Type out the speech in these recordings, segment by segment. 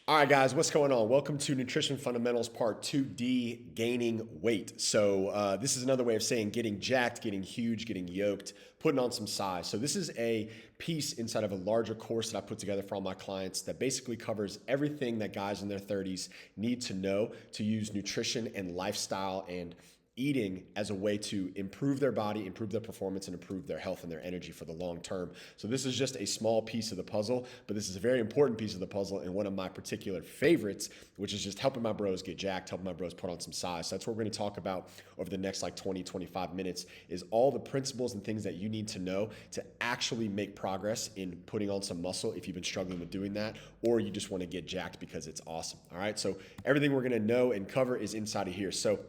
All right, guys, what's going on? Welcome to Nutrition Fundamentals Part 2D, Gaining Weight. So this is another way of saying getting jacked, getting huge, getting yoked, putting on some size. So this is a piece inside of a larger course that I put together for all my clients that basically covers everything that guys in their 30s need to know to use nutrition and lifestyle and eating as a way to improve their body, improve their performance, and improve their health and their energy for the long term. So this is just a small piece of the puzzle, but this is a very important piece of the puzzle and one of my particular favorites, which is just helping my bros get jacked, helping my bros put on some size. So that's what we're gonna talk about over the next 20, 25 minutes is all the principles and things that you need to know to actually make progress in putting on some muscle if you've been struggling with doing that, or you just wanna get jacked because it's awesome, all right? So everything we're gonna know and cover is inside of here. So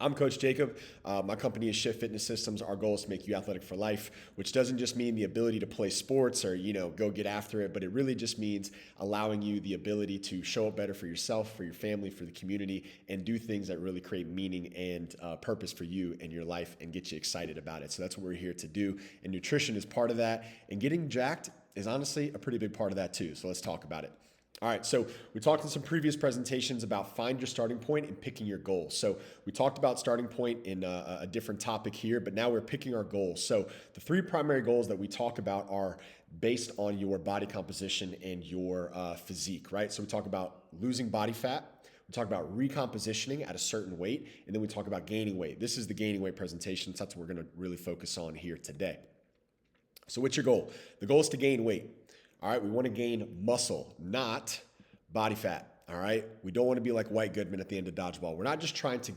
I'm Coach Jacob. My company is Shift Fitness Systems. Our goal is to make you athletic for life, which doesn't just mean the ability to play sports or, go get after it, but it really just means allowing you the ability to show up better for yourself, for your family, for the community, and do things that really create meaning and purpose for you and your life and get you excited about it. So that's what we're here to do. And nutrition is part of that. And getting jacked is honestly a pretty big part of that too. So let's talk about it. All right, so we talked in some previous presentations about find your starting point and picking your goals. So we talked about starting point in a different topic here, but now we're picking our goals. So the three primary goals that we talk about are based on your body composition and your physique, right? So we talk about losing body fat. We talk about recompositioning at a certain weight, and then we talk about gaining weight. This is the gaining weight presentation, so that's what we're gonna really focus on here today. So what's your goal? The goal is to gain weight. All right, we want to gain muscle, not body fat. All right, we don't want to be like White Goodman at the end of dodgeball. We're not just trying to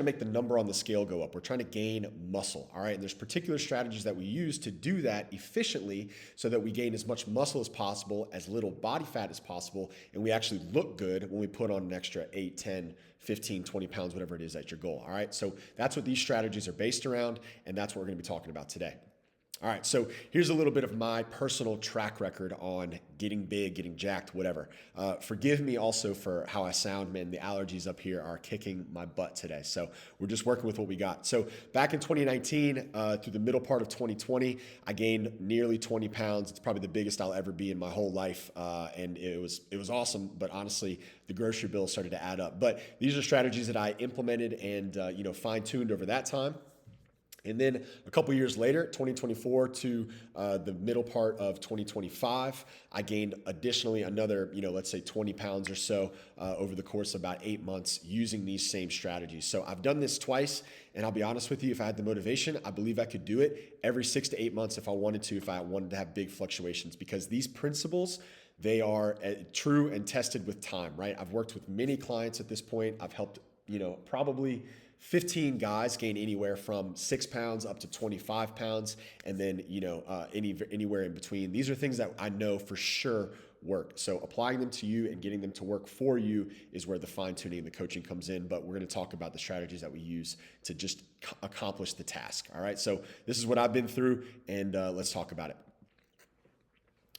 make the number on the scale go up. We're trying to gain muscle. All right, and there's particular strategies that we use to do that efficiently so that we gain as much muscle as possible, as little body fat as possible, and we actually look good when we put on an extra 8, 10, 15, 20 pounds, whatever it is at your goal. All right, so that's what these strategies are based around, and that's what we're going to be talking about today. All right, so here's a little bit of my personal track record on getting big, getting jacked, whatever. Forgive me also for how I sound, man. The allergies up here are kicking my butt today. So we're just working with what we got. So back in 2019, through the middle part of 2020, I gained nearly 20 pounds. It's probably the biggest I'll ever be in my whole life. And it was awesome, but honestly, the grocery bill started to add up. But these are strategies that I implemented and fine-tuned over that time. And then a couple years later, 2024 to the middle part of 2025, I gained additionally another, let's say 20 pounds or so over the course of about 8 months using these same strategies. So I've done this twice, and I'll be honest with you, if I had the motivation, I believe I could do it every 6 to 8 months if I wanted to have big fluctuations, because these principles, they are true and tested with time, right? I've worked with many clients at this point. I've helped, probably 15 guys gain anywhere from 6 pounds up to 25 pounds, and then anywhere in between. These are things that I know for sure work. So applying them to you and getting them to work for you is where the fine tuning and the coaching comes in. But we're going to talk about the strategies that we use to just accomplish the task. All right. So this is what I've been through, and let's talk about it.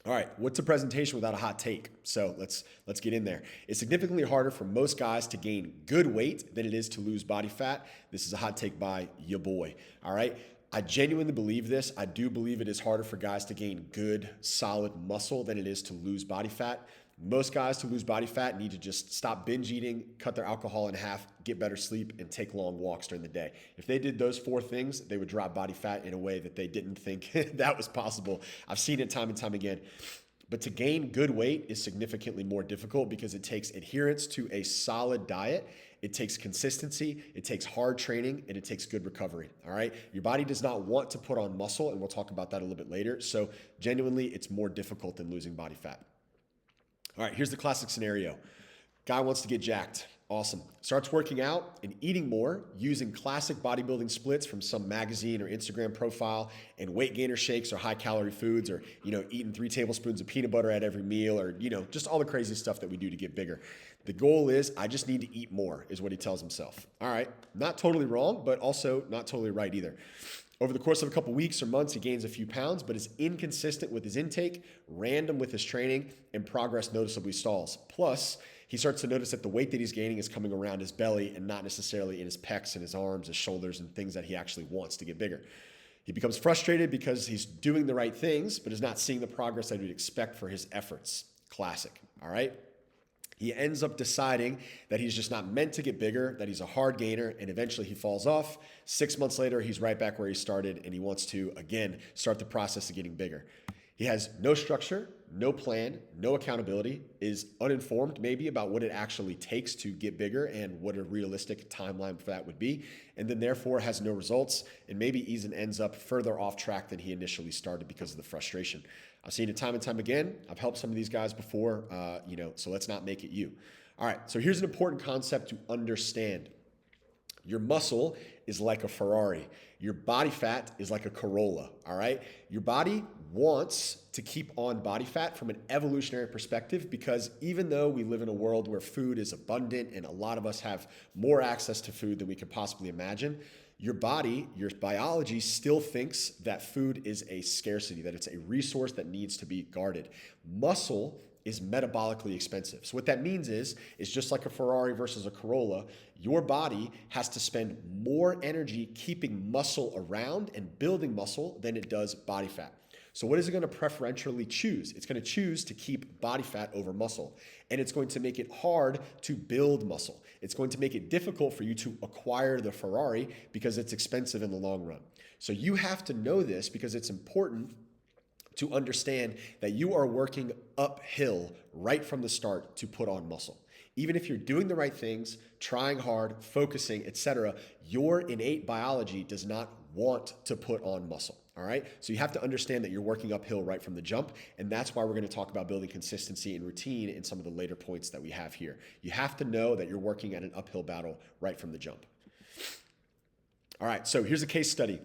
All right, what's a presentation without a hot take? So let's get in there. It's significantly harder for most guys to gain good weight than it is to lose body fat. This is a hot take by your boy. All right, I genuinely believe this. I do believe it is harder for guys to gain good, solid muscle than it is to lose body fat. Most guys to lose body fat need to just stop binge eating, cut their alcohol in half, get better sleep, and take long walks during the day. If they did those 4 things, they would drop body fat in a way that they didn't think that was possible. I've seen it time and time again. But to gain good weight is significantly more difficult because it takes adherence to a solid diet. It takes consistency, it takes hard training, and it takes good recovery, all right? Your body does not want to put on muscle, and we'll talk about that a little bit later. So genuinely, it's more difficult than losing body fat. All right, here's the classic scenario. Guy wants to get jacked. Awesome. Starts working out and eating more using classic bodybuilding splits from some magazine or Instagram profile and weight gainer shakes or high calorie foods, or, eating 3 tablespoons of peanut butter at every meal, or, just all the crazy stuff that we do to get bigger. The goal is I just need to eat more is what he tells himself. All right. Not totally wrong, but also not totally right either. Over the course of a couple weeks or months, he gains a few pounds, but is inconsistent with his intake, random with his training, and progress noticeably stalls. Plus, he starts to notice that the weight that he's gaining is coming around his belly and not necessarily in his pecs and his arms, his shoulders, and things that he actually wants to get bigger. He becomes frustrated because he's doing the right things, but is not seeing the progress that we'd expect for his efforts. Classic, all right? He ends up deciding that he's just not meant to get bigger, that he's a hard gainer, and eventually he falls off. 6 months later, he's right back where he started, and he wants to, again, start the process of getting bigger. He has no structure, no plan, no accountability, is uninformed maybe about what it actually takes to get bigger and what a realistic timeline for that would be, and then therefore has no results, and maybe even ends up further off track than he initially started because of the frustration. I've seen it time and time again. I've helped some of these guys before, so let's not make it you. All right, so here's an important concept to understand. Your muscle is like a Ferrari. Your body fat is like a Corolla, all right? Your body wants to keep on body fat from an evolutionary perspective because even though we live in a world where food is abundant and a lot of us have more access to food than we could possibly imagine, your body, your biology still thinks that food is a scarcity, that it's a resource that needs to be guarded. Muscle is metabolically expensive. So what that means is just like a Ferrari versus a Corolla, your body has to spend more energy keeping muscle around and building muscle than it does body fat. So what is it going to preferentially choose? It's going to choose to keep body fat over muscle. And it's going to make it hard to build muscle. It's going to make it difficult for you to acquire the Ferrari because it's expensive in the long run. So you have to know this because it's important to understand that you are working uphill right from the start to put on muscle. Even if you're doing the right things, trying hard, focusing, etc., your innate biology does not want to put on muscle, all right? So you have to understand that you're working uphill right from the jump, and that's why we're going to talk about building consistency and routine in some of the later points that we have here. You have to know that you're working at an uphill battle right from the jump. All right, so here's a case study.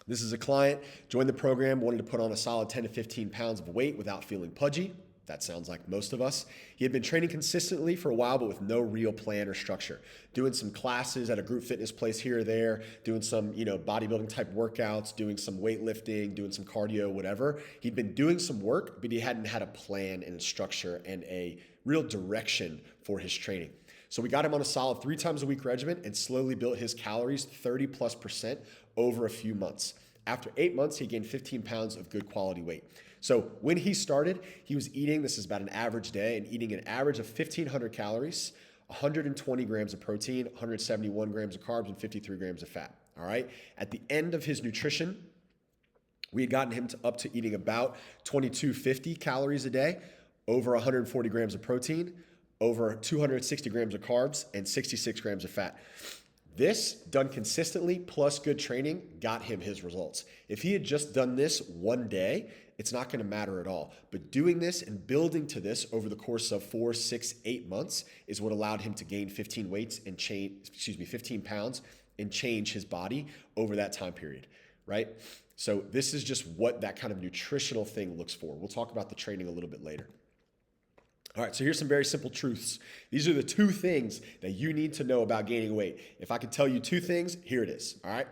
This is a client, joined the program, wanted to put on a solid 10 to 15 pounds of weight without feeling pudgy. That sounds like most of us. He had been training consistently for a while, but with no real plan or structure. Doing some classes at a group fitness place here or there, doing some, bodybuilding type workouts, doing some weightlifting, doing some cardio, whatever. He'd been doing some work, but he hadn't had a plan and a structure and a real direction for his training. So we got him on a solid 3 times a week regimen and slowly built his calories 30+% over a few months. After 8 months, he gained 15 pounds of good quality weight. So when he started, he was eating, this is about an average day, and eating an average of 1,500 calories, 120 grams of protein, 171 grams of carbs, and 53 grams of fat. All right. At the end of his nutrition, we had gotten him up to eating about 2,250 calories a day, over 140 grams of protein, over 260 grams of carbs, and 66 grams of fat. This, done consistently, plus good training, got him his results. If he had just done this one day, it's not going to matter at all. But doing this and building to this over the course of 4, 6, 8 months is what allowed him to gain 15 pounds and change his body over that time period, right? So this is just what that kind of nutritional thing looks for. We'll talk about the training a little bit later. All right, so here's some very simple truths. These are the 2 things that you need to know about gaining weight. If I could tell you 2 things, here it is, all right?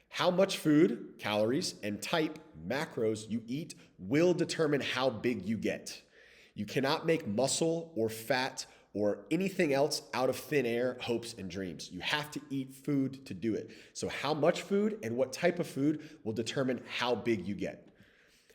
How much food, calories, and type, macros you eat will determine how big you get. You cannot make muscle or fat or anything else out of thin air, hopes, and dreams. You have to eat food to do it. So how much food and what type of food will determine how big you get.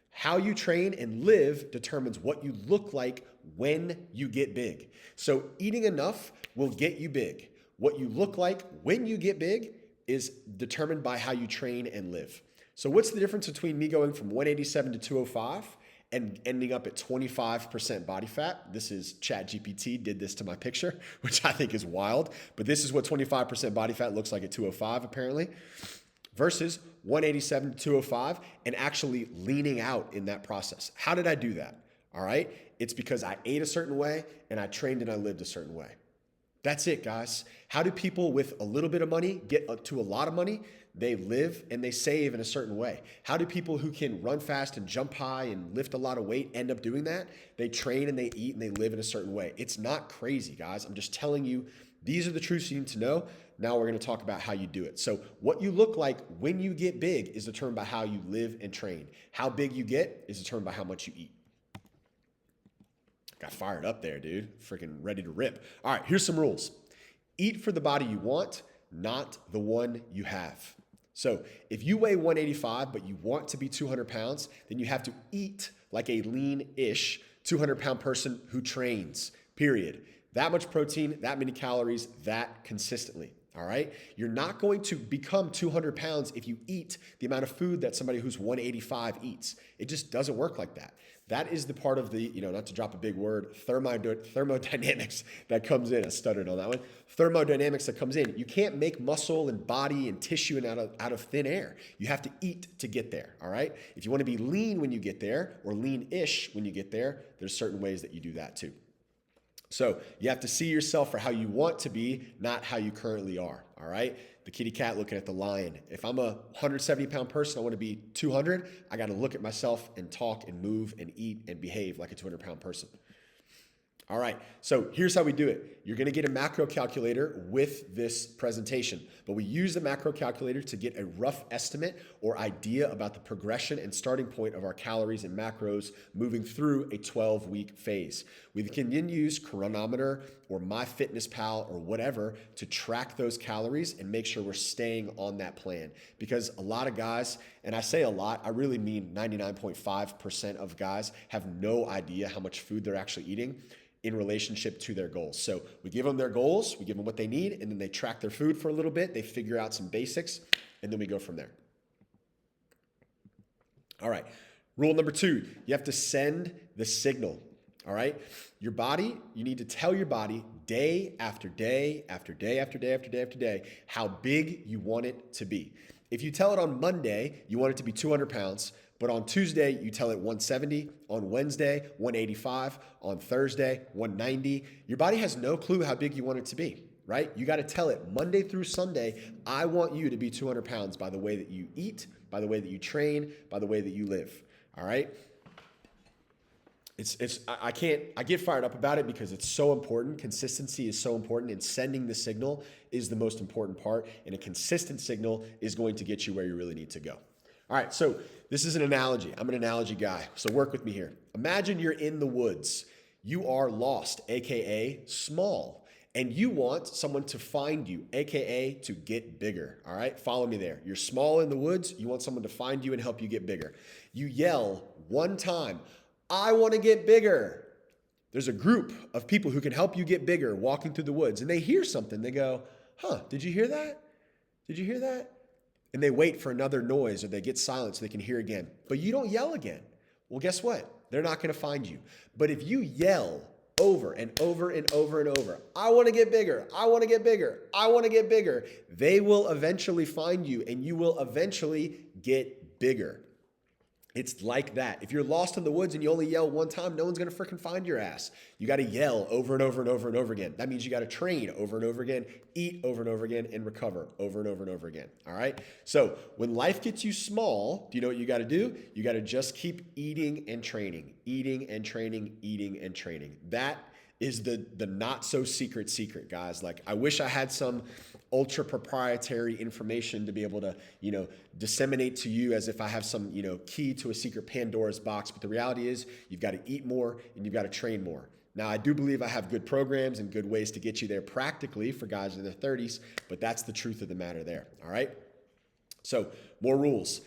How you train and live determines what you look like when you get big. So eating enough will get you big. What you look like when you get big is determined by how you train and live. So what's the difference between me going from 187 to 205 and ending up at 25% body fat? This is ChatGPT did this to my picture, which I think is wild. But this is what 25% body fat looks like at 205 apparently. Versus 187 to 205 and actually leaning out in that process. How did I do that? All right. It's because I ate a certain way and I trained and I lived a certain way. That's it, guys. How do people with a little bit of money get to a lot of money? They live and they save in a certain way. How do people who can run fast and jump high and lift a lot of weight end up doing that? They train and they eat and they live in a certain way. It's not crazy, guys. I'm just telling you, these are the truths you need to know. Now we're going to talk about how you do it. So what you look like when you get big is determined by how you live and train. How big you get is determined by how much you eat. Got fired up there, dude. Freaking ready to rip. All right, here's some rules. Eat for the body you want, not the one you have. So if you weigh 185, but you want to be 200 pounds, then you have to eat like a lean-ish 200-pound person who trains, period. That much protein, that many calories, that consistently. All right. You're not going to become 200 pounds if you eat the amount of food that somebody who's 185 eats. It just doesn't work like that. That is the part of the, not to drop a big word, thermodynamics that comes in. I stuttered on that one. Thermodynamics that comes in. You can't make muscle and body and tissue and out of thin air. You have to eat to get there. All right. If you want to be lean when you get there, or lean-ish when you get there, there's certain ways that you do that too. So you have to see yourself for how you want to be, not how you currently are, all right? The kitty cat looking at the lion. If I'm a 170-pound person, I want to be 200, I got to look at myself and talk and move and eat and behave like a 200-pound person. All right, so here's how we do it. You're going to get a macro calculator with this presentation, but we use the macro calculator to get a rough estimate or idea about the progression and starting point of our calories and macros moving through a 12-week phase. We can then use Chronometer or MyFitnessPal or whatever to track those calories and make sure we're staying on that plan, because a lot of guys, and I say a lot, I really mean 99.5% of guys have no idea how much food they're actually eating in relationship to their goals. So we give them their goals, we give them what they need, and then they track their food for a little bit, they figure out some basics, and then we go from there. All right, rule number 2, you have to send the signal, all right? Your body, you need to tell your body day after day, after day, after day, after day, after day, how big you want it to be. If you tell it on Monday, you want it to be 200 pounds, but on Tuesday, you tell it 170, on Wednesday, 185, on Thursday, 190. Your body has no clue how big you want it to be, right? You got to tell it Monday through Sunday, I want you to be 200 pounds by the way that you eat, by the way that you train, by the way that you live, all right? I get fired up about it because it's so important. Consistency is so important, and sending the signal is the most important part, and a consistent signal is going to get you where you really need to go. All right, so this is an analogy. I'm an analogy guy, so work with me here. Imagine you're in the woods. You are lost, AKA small, and you want someone to find you, AKA to get bigger, all right? Follow me there. You're small in the woods. You want someone to find you and help you get bigger. You yell one time, I want to get bigger. There's a group of people who can help you get bigger walking through the woods, and they hear something. They go, did you hear that? Did you hear that? And they wait for another noise, or they get silent so they can hear again. But you don't yell again. Well, guess what? They're not going to find you. But if you yell over and over and over and over, I want to get bigger, I want to get bigger, I want to get bigger, they will eventually find you, and you will eventually get bigger. It's like that. If you're lost in the woods and you only yell one time, no one's going to freaking find your ass. You got to yell over and over and over and over again. That means you got to train over and over again, eat over and over again, and recover over and over and over again. All right? So when life gets you small, do you know what you got to do? You got to just keep eating and training, eating and training, eating and training. That is the not so secret, guys. Like, I wish I had some ultra proprietary information to be able to, disseminate to you as if I have some, key to a secret Pandora's box. But the reality is you've got to eat more and you've got to train more. Now, I do believe I have good programs and good ways to get you there practically for guys in their 30s, but that's the truth of the matter there. All right. So more rules.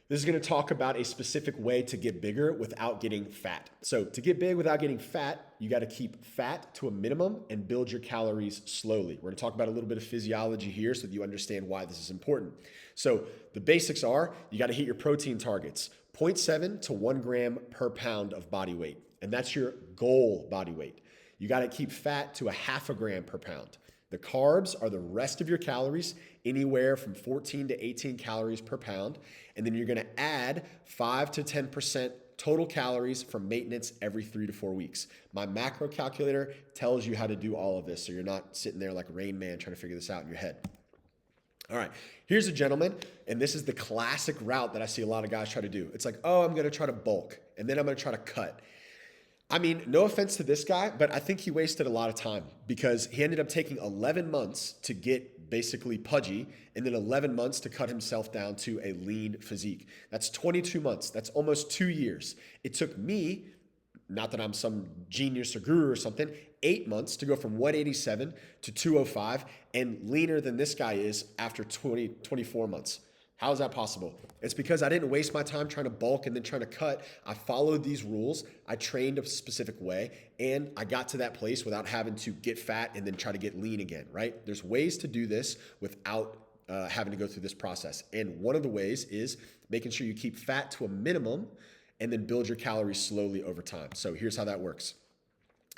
This is going to talk about a specific way to get bigger without getting fat. So to get big without getting fat, you got to keep fat to a minimum and build your calories slowly. We're going to talk about a little bit of physiology here so that you understand why this is important. So the basics are, you got to hit your protein targets, 0.7 to 1 gram per pound of body weight. And that's your goal body weight. You got to keep fat to 0.5 gram per pound. The carbs are the rest of your calories, anywhere from 14 to 18 calories per pound. And then you're going to add 5 to 10% total calories from maintenance every 3 to 4 weeks. My macro calculator tells you how to do all of this, so you're not sitting there like Rain Man trying to figure this out in your head. All right, here's a gentleman, and this is the classic route that I see a lot of guys try to do. It's like, oh, I'm going to try to bulk, and then I'm going to try to cut. I mean, no offense to this guy, but I think he wasted a lot of time because he ended up taking 11 months to get basically pudgy and then 11 months to cut himself down to a lean physique. That's 22 months. That's almost 2 years. It took me, not that I'm some genius or guru or something, 8 months to go from 187 to 205 and leaner than this guy is after 24 months. How is that possible? It's because I didn't waste my time trying to bulk and then trying to cut. I followed these rules. I trained a specific way, and I got to that place without having to get fat and then try to get lean again, right? There's ways to do this without having to go through this process. And one of the ways is making sure you keep fat to a minimum and then build your calories slowly over time. So here's how that works.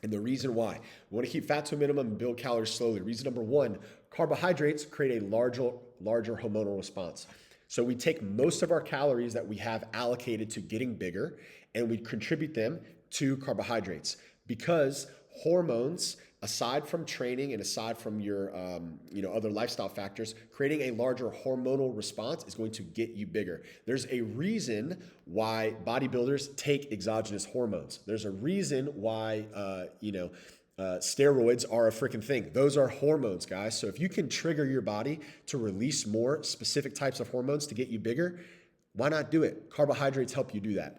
And the reason why we want to keep fat to a minimum and build calories slowly. Reason number one, carbohydrates create a larger hormonal response. So we take most of our calories that we have allocated to getting bigger and we contribute them to carbohydrates because hormones, aside from training and aside from your other lifestyle factors, creating a larger hormonal response is going to get you bigger. There's a reason why bodybuilders take exogenous hormones. There's a reason why steroids are a freaking thing. Those are hormones, guys. So if you can trigger your body to release more specific types of hormones to get you bigger, why not do it? Carbohydrates help you do that.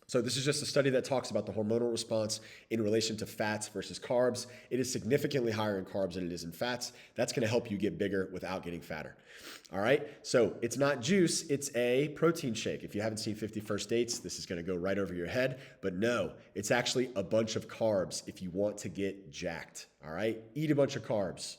So this is just a study that talks about the hormonal response in relation to fats versus carbs. It is significantly higher in carbs than it is in fats. That's going to help you get bigger without getting fatter. All right. So it's not juice. It's a protein shake. If you haven't seen 50 First Dates, this is going to go right over your head. But no, it's actually a bunch of carbs if you want to get jacked. All right. Eat a bunch of carbs.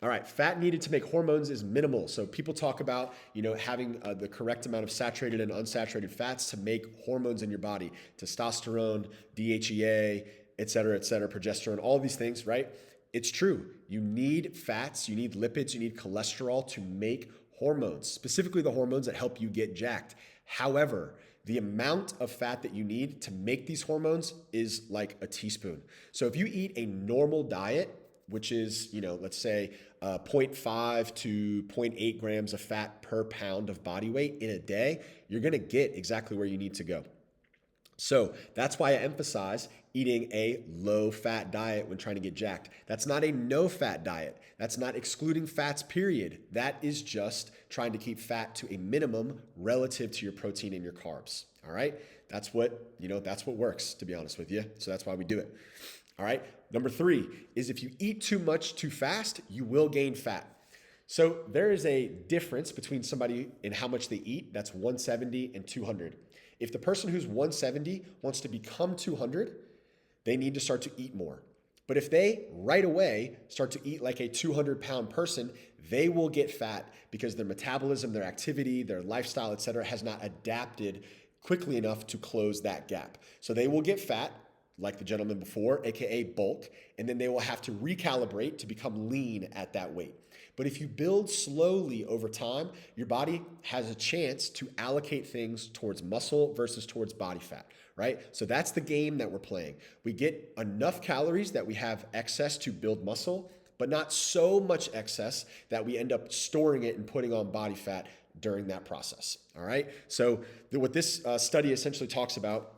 All right, fat needed to make hormones is minimal. So people talk about, having the correct amount of saturated and unsaturated fats to make hormones in your body, testosterone, DHEA, et cetera, progesterone, all these things, right? It's true. You need fats, you need lipids, you need cholesterol to make hormones, specifically the hormones that help you get jacked. However, the amount of fat that you need to make these hormones is like a teaspoon. So if you eat a normal diet, which is, let's say 0.5 to 0.8 grams of fat per pound of body weight in a day, you're going to get exactly where you need to go. So that's why I emphasize eating a low-fat diet when trying to get jacked. That's not a no-fat diet. That's not excluding fats, period. That is just trying to keep fat to a minimum relative to your protein and your carbs. All right? That's what works, to be honest with you. So that's why we do it. All right. Number 3 is if you eat too much too fast, you will gain fat. So there is a difference between somebody in how much they eat. That's 170 and 200. If the person who's 170 wants to become 200, they need to start to eat more. But if they right away start to eat like a 200-pound person, they will get fat because their metabolism, their activity, their lifestyle, et cetera, has not adapted quickly enough to close that gap. So they will get fat, like the gentleman before, aka bulk, and then they will have to recalibrate to become lean at that weight. But if you build slowly over time, your body has a chance to allocate things towards muscle versus towards body fat, right? So that's the game that we're playing. We get enough calories that we have excess to build muscle, but not so much excess that we end up storing it and putting on body fat during that process, all right? So what this study essentially talks about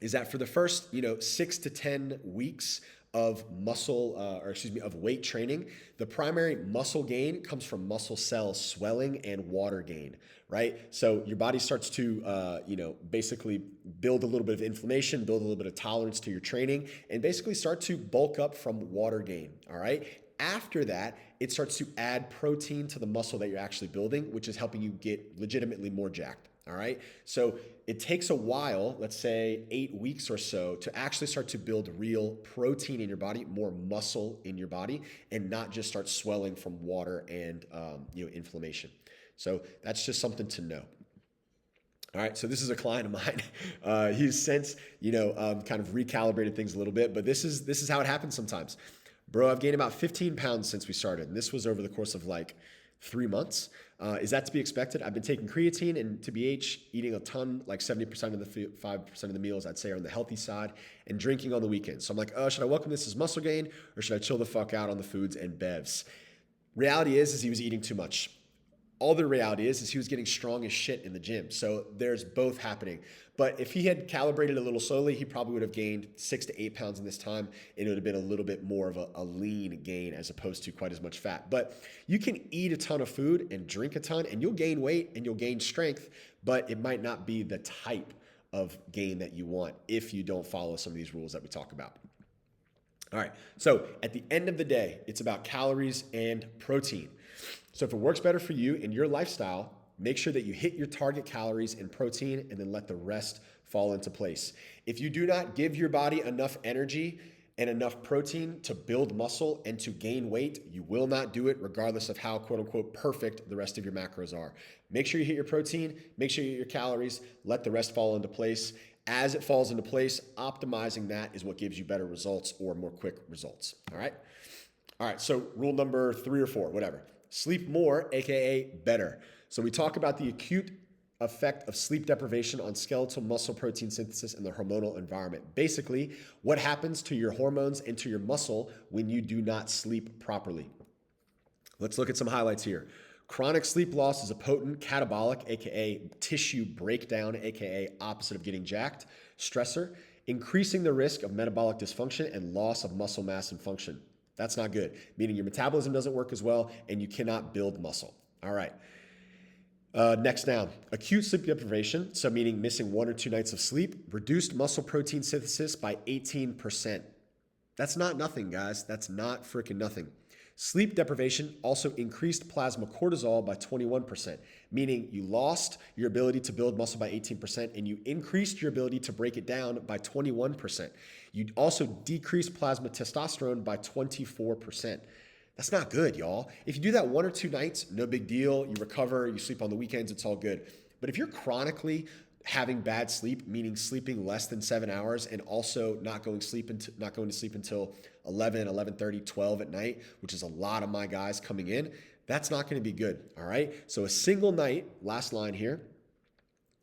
is that for the first, 6 to 10 weeks of of weight training, the primary muscle gain comes from muscle cell swelling and water gain, right? So your body starts to, basically build a little bit of inflammation, build a little bit of tolerance to your training, and basically start to bulk up from water gain, all right? After that, it starts to add protein to the muscle that you're actually building, which is helping you get legitimately more jacked. All right. So it takes a while, let's say 8 weeks or so, to actually start to build real protein in your body, more muscle in your body, and not just start swelling from water and inflammation. So that's just something to know. All right, so this is a client of mine. He's since kind of recalibrated things a little bit, but this is how it happens sometimes. Bro, I've gained about 15 pounds since we started, and this was over the course of like 3 months. Is that to be expected? I've been taking creatine and TBH, eating a ton, like 70% of the 5% of the meals I'd say are on the healthy side, and drinking on the weekends. So I'm like, should I welcome this as muscle gain or should I chill the fuck out on the foods and bevs? Reality is he was eating too much. All the reality is he was getting strong as shit in the gym. So there's both happening. But if he had calibrated a little slowly, he probably would have gained 6 to 8 pounds in this time. And it would have been a little bit more of a lean gain as opposed to quite as much fat. But you can eat a ton of food and drink a ton and you'll gain weight and you'll gain strength, but it might not be the type of gain that you want if you don't follow some of these rules that we talk about. All right. So at the end of the day, it's about calories and protein. So if it works better for you in your lifestyle, make sure that you hit your target calories and protein and then let the rest fall into place. If you do not give your body enough energy and enough protein to build muscle and to gain weight, you will not do it regardless of how quote unquote perfect the rest of your macros are. Make sure you hit your protein, make sure you hit your calories, let the rest fall into place. As it falls into place, optimizing that is what gives you better results or more quick results. All right. All right. So rule number 3 or 4, whatever. Sleep more, AKA better. So we talk about the acute effect of sleep deprivation on skeletal muscle protein synthesis and the hormonal environment. Basically, what happens to your hormones and to your muscle when you do not sleep properly. Let's look at some highlights here. Chronic sleep loss is a potent catabolic, aka tissue breakdown, aka opposite of getting jacked, stressor, increasing the risk of metabolic dysfunction and loss of muscle mass and function. That's not good, meaning your metabolism doesn't work as well and you cannot build muscle. All right. Next down, acute sleep deprivation, so meaning missing 1 or 2 nights of sleep, reduced muscle protein synthesis by 18%. That's not nothing, guys. That's not freaking nothing. Sleep deprivation also increased plasma cortisol by 21%, meaning you lost your ability to build muscle by 18% and you increased your ability to break it down by 21%. You also decreased plasma testosterone by 24%. That's not good, y'all. If you do that 1 or 2 nights, no big deal. You recover, you sleep on the weekends, it's all good. But if you're chronically having bad sleep, meaning sleeping less than 7 hours and also not going to sleep until 11, 11:30, 12 at night, which is a lot of my guys coming in, that's not going to be good, all right? So a single night, last line here,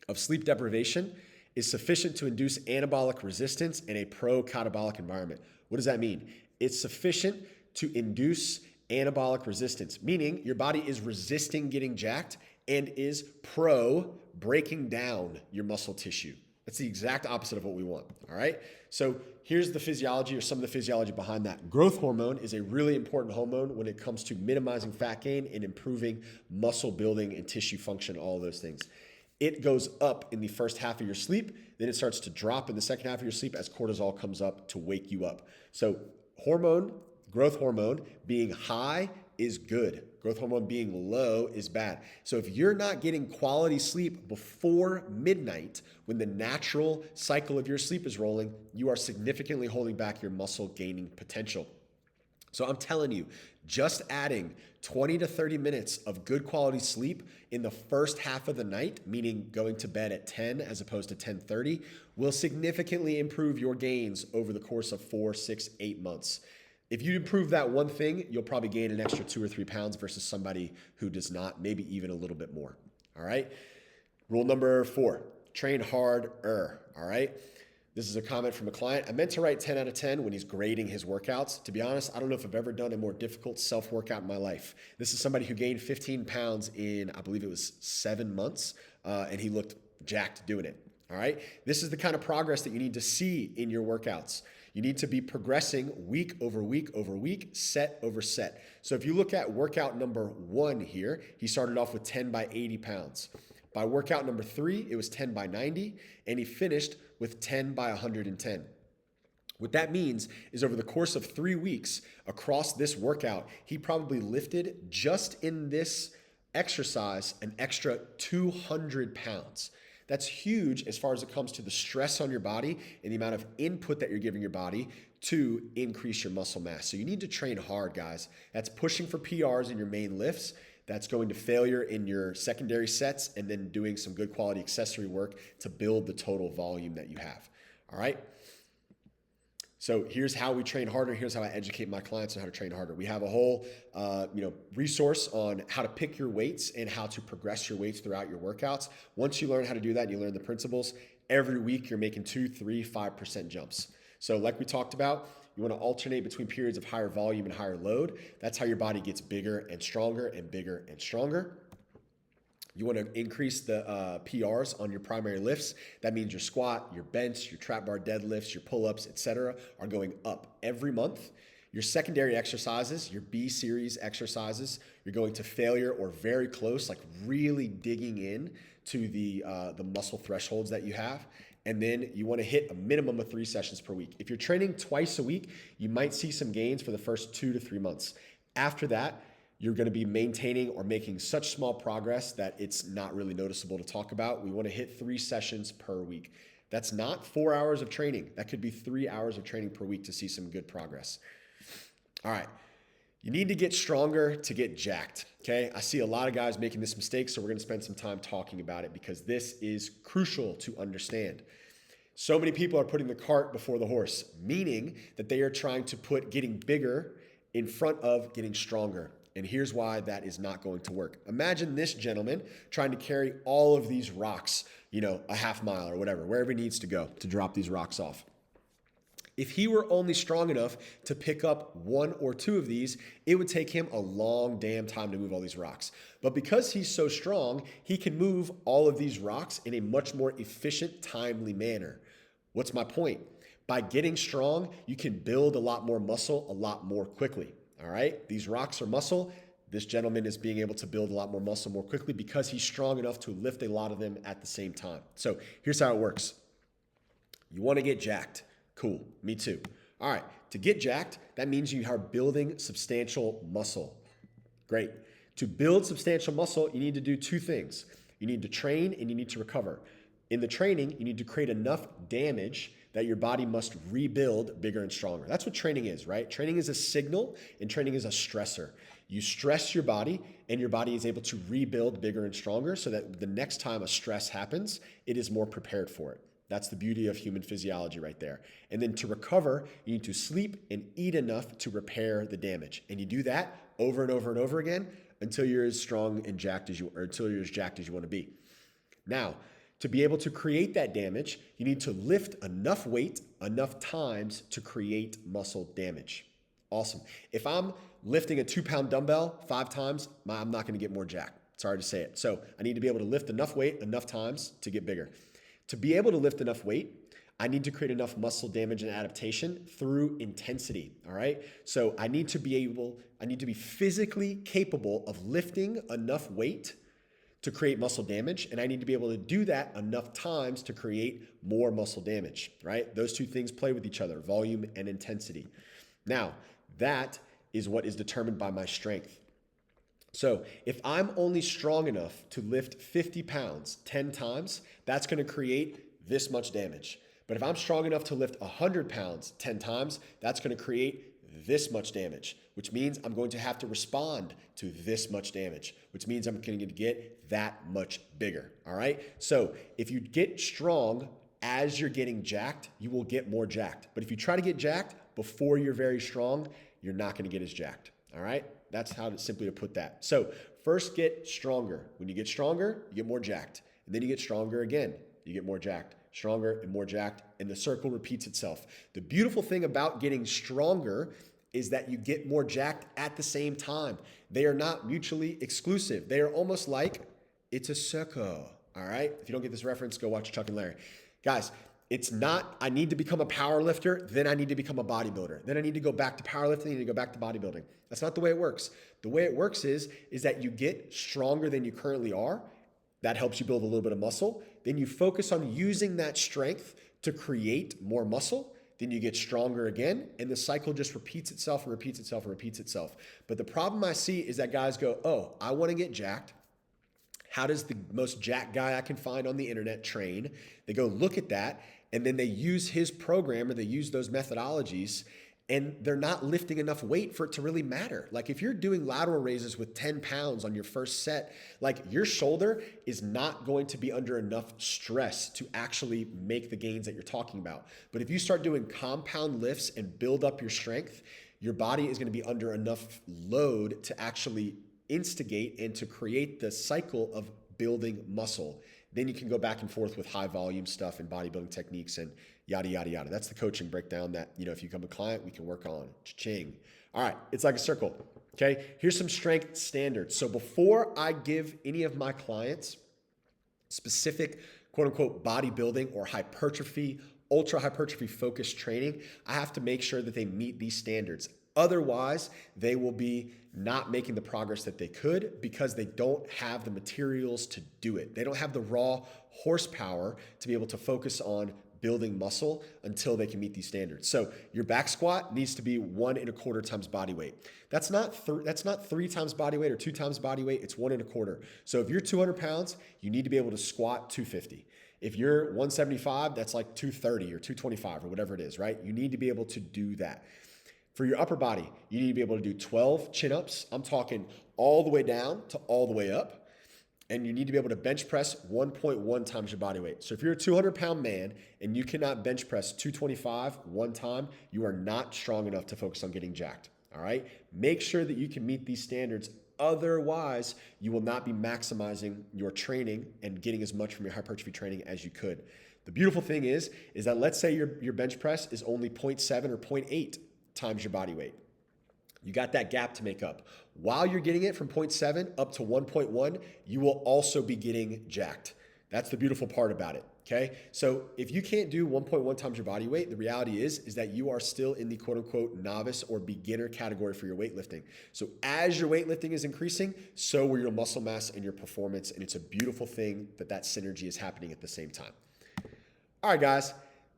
of sleep deprivation is sufficient to induce anabolic resistance in a pro-catabolic environment. What does that mean? It's sufficient to induce anabolic resistance, meaning your body is resisting getting jacked and is pro breaking down your muscle tissue. That's the exact opposite of what we want, all right? So here's the physiology or some of the physiology behind that. Growth hormone is a really important hormone when it comes to minimizing fat gain and improving muscle building and tissue function, all those things. It goes up in the first half of your sleep, then it starts to drop in the second half of your sleep as cortisol comes up to wake you up. So growth hormone being high is good. Growth hormone being low is bad. So if you're not getting quality sleep before midnight, when the natural cycle of your sleep is rolling, you are significantly holding back your muscle gaining potential. So I'm telling you, just adding 20 to 30 minutes of good quality sleep in the first half of the night, meaning going to bed at 10 as opposed to 10:30, will significantly improve your gains over the course of 4, 6, 8 months. If you improve that one thing, you'll probably gain an extra 2 or 3 pounds versus somebody who does not, maybe even a little bit more. All right. Rule number 4, train harder. All right. This is a comment from a client. I meant to write 10 out of 10 when he's grading his workouts. To be honest, I don't know if I've ever done a more difficult self-workout in my life. This is somebody who gained 15 pounds in, I believe it was 7 months, and he looked jacked doing it. All right. This is the kind of progress that you need to see in your workouts. You need to be progressing week over week over week, set over set. So if you look at workout number 1 here, he started off with 10 by 80 pounds. By workout number 3, it was 10 by 90, and he finished with 10 by 110. What that means is over the course of 3 weeks across this workout, he probably lifted just in this exercise an extra 200 pounds. That's huge as far as it comes to the stress on your body and the amount of input that you're giving your body to increase your muscle mass. So you need to train hard, guys. That's pushing for PRs in your main lifts. That's going to failure in your secondary sets and then doing some good quality accessory work to build the total volume that you have. All right. So here's how we train harder. Here's how I educate my clients on how to train harder. We have a whole resource on how to pick your weights and how to progress your weights throughout your workouts. Once you learn how to do that and you learn the principles, every week you're making 2, 3, 5% jumps. So like we talked about, you want to alternate between periods of higher volume and higher load. That's how your body gets bigger and stronger and bigger and stronger. You want to increase the PRs on your primary lifts. That means your squat, your bench, your trap bar deadlifts, your pull-ups, etc., are going up every month. Your secondary exercises, your B series exercises, you're going to failure or very close, like really digging in to the muscle thresholds that you have. And then you want to hit a minimum of 3 sessions per week. If you're training twice a week, you might see some gains for the first 2 to 3 months. After that, you're going to be maintaining or making such small progress that it's not really noticeable to talk about. We want to hit 3 sessions per week. That's not 4 hours of training. That could be 3 hours of training per week to see some good progress. All right. You need to get stronger to get jacked, okay? I see a lot of guys making this mistake, so we're gonna spend some time talking about it because this is crucial to understand. So many people are putting the cart before the horse, meaning that they are trying to put getting bigger in front of getting stronger. And here's why that is not going to work. Imagine this gentleman trying to carry all of these rocks, a half mile or whatever, wherever he needs to go to drop these rocks off. If he were only strong enough to pick up 1 or 2 of these, it would take him a long damn time to move all these rocks. But because he's so strong, he can move all of these rocks in a much more efficient, timely manner. What's my point? By getting strong, you can build a lot more muscle a lot more quickly. All right? These rocks are muscle. This gentleman is being able to build a lot more muscle more quickly because he's strong enough to lift a lot of them at the same time. So here's how it works. You want to get jacked. Cool, me too. All right, to get jacked, that means you are building substantial muscle. Great. To build substantial muscle, you need to do 2 things. You need to train and you need to recover. In the training, you need to create enough damage that your body must rebuild bigger and stronger. That's what training is, right? Training is a signal and training is a stressor. You stress your body and your body is able to rebuild bigger and stronger so that the next time a stress happens, it is more prepared for it. That's the beauty of human physiology right there. And then to recover, you need to sleep and eat enough to repair the damage. And you do that over and over and over again until you're as strong and jacked as you, or until you're as jacked as you want to be. Now, to be able to create that damage, you need to lift enough weight, enough times to create muscle damage. Awesome. If I'm lifting a 2-pound dumbbell 5 times, I'm not going to get more jacked. Sorry to say it. So I need to be able to lift enough weight, enough times to get bigger. To be able to lift enough weight, I need to create enough muscle damage and adaptation through intensity, all right? So I need to be physically capable of lifting enough weight to create muscle damage, and I need to be able to do that enough times to create more muscle damage, right? Those 2 things play with each other, volume and intensity. Now, that is what is determined by my strength. So if I'm only strong enough to lift 50 pounds 10 times, that's going to create this much damage. But if I'm strong enough to lift 100 pounds 10 times, that's going to create this much damage, which means I'm going to have to respond to this much damage, which means I'm going to get that much bigger. All right. So if you get strong as you're getting jacked, you will get more jacked. But if you try to get jacked before you're very strong, you're not going to get as jacked. All right. That's how to simply put that. So first get stronger. When you get stronger, you get more jacked. And then you get stronger again. You get more jacked, stronger and more jacked. And the circle repeats itself. The beautiful thing about getting stronger is that you get more jacked at the same time. They are not mutually exclusive. They are almost like it's a circle. All right. If you don't get this reference, go watch Chuck and Larry. Guys, it's not, I need to become a power lifter, then I need to become a bodybuilder. Then I need to go back to powerlifting, I need to go back to bodybuilding. That's not the way it works. The way it works is that you get stronger than you currently are. That helps you build a little bit of muscle. Then you focus on using that strength to create more muscle. Then you get stronger again, and the cycle just repeats itself and repeats itself and repeats itself. But the problem I see is that guys go, oh, I want to get jacked. How does the most jacked guy I can find on the internet train? They go look at that, and then they use his program or they use those methodologies, and they're not lifting enough weight for it to really matter. Like if you're doing lateral raises with 10 pounds on your first set, like your shoulder is not going to be under enough stress to actually make the gains that you're talking about. But if you start doing compound lifts and build up your strength, your body is going to be under enough load to actually instigate and to create the cycle of building muscle. Then you can go back and forth with high volume stuff and bodybuilding techniques and yada, yada, yada. That's the coaching breakdown that, if you become a client, we can work on. Cha-ching. All right. It's like a circle. Okay. Here's some strength standards. So before I give any of my clients specific quote unquote bodybuilding or hypertrophy, ultra hypertrophy focused training, I have to make sure that they meet these standards. Otherwise, they will be not making the progress that they could because they don't have the materials to do it. They don't have the raw horsepower to be able to focus on building muscle until they can meet these standards. So your back squat needs to be 1.25 times body weight. That's not 3 times body weight or 2 times body weight. It's 1.25. So if you're 200 pounds, you need to be able to squat 250. If you're 175, that's like 230 or 225 or whatever it is, right? You need to be able to do that. For your upper body, you need to be able to do 12 chin-ups. I'm talking all the way down to all the way up. And you need to be able to bench press 1.1 times your body weight. So if you're a 200-pound man and you cannot bench press 225 one time, you are not strong enough to focus on getting jacked, all right? Make sure that you can meet these standards. Otherwise, you will not be maximizing your training and getting as much from your hypertrophy training as you could. The beautiful thing is that let's say your bench press is only 0.7 or 0.8 times your body weight. You got that gap to make up. While you're getting it from 0.7 up to 1.1, you will also be getting jacked. That's the beautiful part about it, okay? So if you can't do 1.1 times your body weight, the reality is that you are still in the quote unquote novice or beginner category for your weightlifting. So as your weightlifting is increasing, so will your muscle mass and your performance, and it's a beautiful thing that synergy is happening at the same time. All right, guys.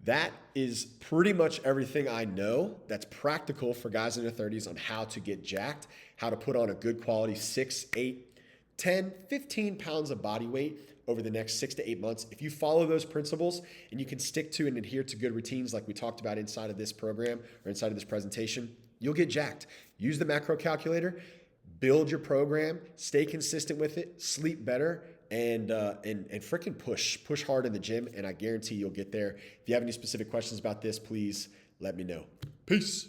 That is pretty much everything I know that's practical for guys in their 30s on how to get jacked, how to put on a good quality 6, 8, 10, 15 pounds of body weight over the next 6 to 8 months. If you follow those principles and you can stick to and adhere to good routines like we talked about inside of this program or inside of this presentation, you'll get jacked. Use the macro calculator, build your program, stay consistent with it, sleep better, and freaking push hard in the gym, and I guarantee you'll get there. If you have any specific questions about this, please let me know. Peace.